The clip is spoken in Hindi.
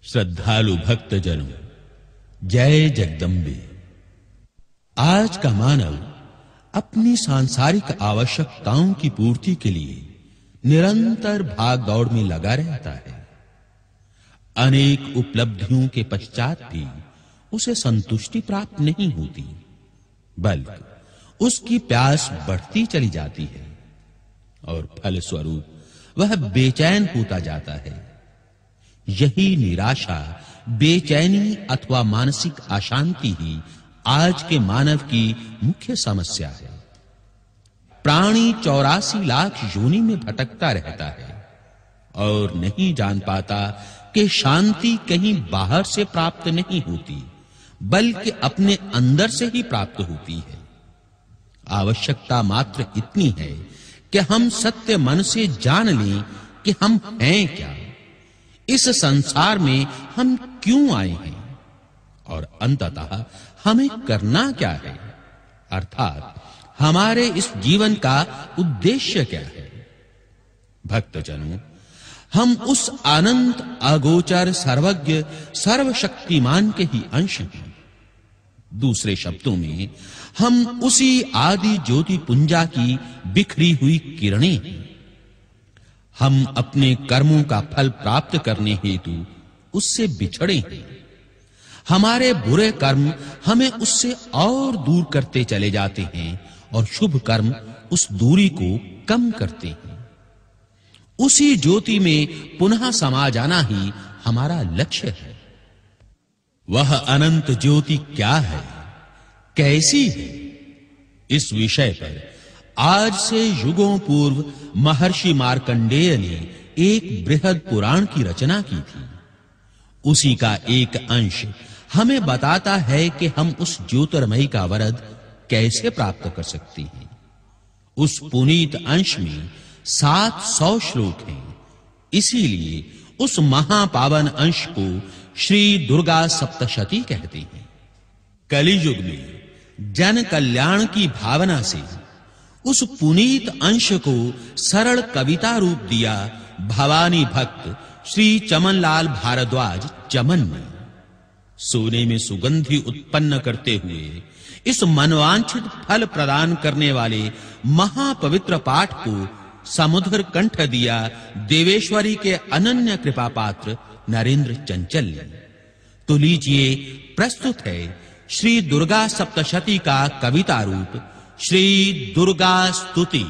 श्रद्धालु भक्तजनों, जय जगदम्बे। आज का मानव अपनी सांसारिक आवश्यकताओं की पूर्ति के लिए निरंतर भाग दौड़ में लगा रहता है। अनेक उपलब्धियों के पश्चात भी उसे संतुष्टि प्राप्त नहीं होती, बल्कि उसकी प्यास बढ़ती चली जाती है और फलस्वरूप वह बेचैन होता जाता है। यही निराशा, बेचैनी अथवा मानसिक अशांति ही आज के मानव की मुख्य समस्या है। प्राणी 84 लाख योनि में भटकता रहता है और नहीं जान पाता कि शांति कहीं बाहर से प्राप्त नहीं होती, बल्कि अपने अंदर से ही प्राप्त होती है। आवश्यकता मात्र इतनी है कि हम सत्य मन से जान लें कि हम हैं क्या, इस संसार में हम क्यों आए हैं और अंततः हमें करना क्या है, अर्थात हमारे इस जीवन का उद्देश्य क्या है। भक्तजनों, हम उस अनंत, अगोचर, सर्वज्ञ, सर्वशक्तिमान के ही अंश हैं। दूसरे शब्दों में, हम उसी आदि ज्योति पुंजा की बिखरी हुई किरणें हैं। हम अपने कर्मों का फल प्राप्त करने हेतु उससे बिछड़े हैं। हमारे बुरे कर्म हमें उससे और दूर करते चले जाते हैं और शुभ कर्म उस दूरी को कम करते हैं। उसी ज्योति में पुनः समा जाना ही हमारा लक्ष्य है। वह अनंत ज्योति क्या है, कैसी है, इस विषय पर आज से युगों पूर्व महर्षि मार्कंडेय ने एक बृहद पुराण की रचना की थी। उसी का एक अंश हमें बताता है कि हम उस ज्योतिर्मयी का वरद कैसे प्राप्त कर सकते हैं। उस पुनीत अंश में 700 श्लोक हैं। इसीलिए उस महापावन अंश को श्री दुर्गा सप्तशती कहते हैं। कलियुग में जन कल्याण की भावना से उस पुनीत अंश को सरल कविता रूप दिया भवानी भक्त श्री चमनलाल भारद्वाज चमन ने। सोने में सुगंधि उत्पन्न करते हुए इस मनवांछित फल प्रदान करने वाले महापवित्र पाठ को समुद्र कंठ दिया देवेश्वरी के अनन्य कृपा पात्र नरेंद्र चंचल ने। तो लीजिए, प्रस्तुत है श्री दुर्गा सप्तशती का कविता रूप श्री दुर्गा स्तुति।